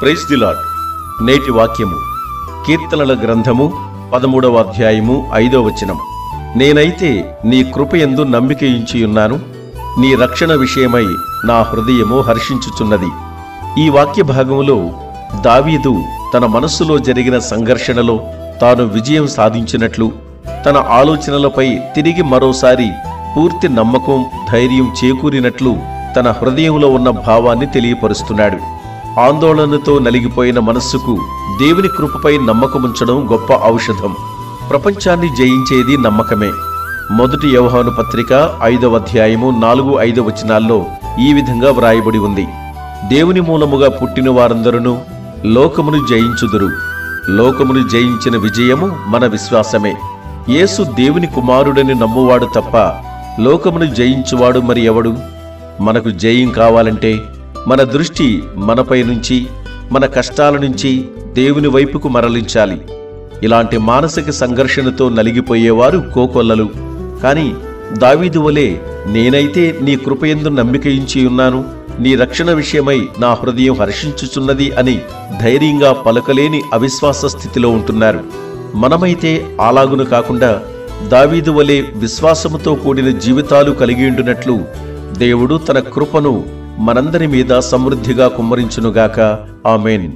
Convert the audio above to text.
Praise the lord. నేటి వాక్యము కీర్తనల గ్రంథము 13వ అధ్యాయము 5వ వచనం. నేనైతే నీ కృపయందు నమ్మికయుంచియున్నాను, నీ రక్షణ విషయమై నా హృదయము హర్షించుచున్నది. ఈ వాక్య భాగములో దావీదు తన మనస్సులో జరిగిన సంఘర్షణలో తాను విజయం సాధించినట్లు, తన ఆలోచనలపై తిరిగి మరోసారి పూర్తి నమ్మకం, ధైర్యం చేకూరినట్లు తన హృదయంలో ఉన్న భావాన్ని తెలియపరుస్తున్నాడు. ఆందోళనతో నలిగిపోయిన మనస్సుకు దేవుని కృపపై నమ్మకముంచడం గొప్ప ఔషధం. ప్రపంచాన్ని జయించేది నమ్మకమే. మొదటి యోహాను పత్రిక 5వ అధ్యాయము 4-5 వచనాల్లో ఈ విధంగా వ్రాయబడి ఉంది: దేవుని మూలముగా పుట్టిన వారందరూ లోకమును జయించుదురు. లోకమును జయించిన విజయము మన విశ్వాసమే. యేసు దేవుని కుమారుడని నమ్మువాడు తప్ప లోకమును జయించువాడు మరి ఎవడు? మనకు జయం కావాలంటే మన దృష్టి మనపై నుంచి, మన కష్టాల నుంచి దేవుని వైపుకు మరలించాలి. ఇలాంటి మానసిక సంఘర్షణతో నలిగిపోయేవారు కోకొల్లలు. కాని దావీదు వలె నేనైతే నీ కృపయందు నమ్మికయించి ఉన్నాను, నీ రక్షణ విషయమై నా హృదయం హర్షించుచున్నది అని ధైర్యంగా పలకలేని అవిశ్వాస స్థితిలో ఉంటున్నారు. మనమైతే అలాగును కాకుండా దావీదు వలె విశ్వాసముతో కూడిన జీవితాలు కలిగియుండునట్లు దేవుడు తన కృపను మనందరి మీద సమృద్ధిగా కుమ్మరించునుగాక. ఆమేన్.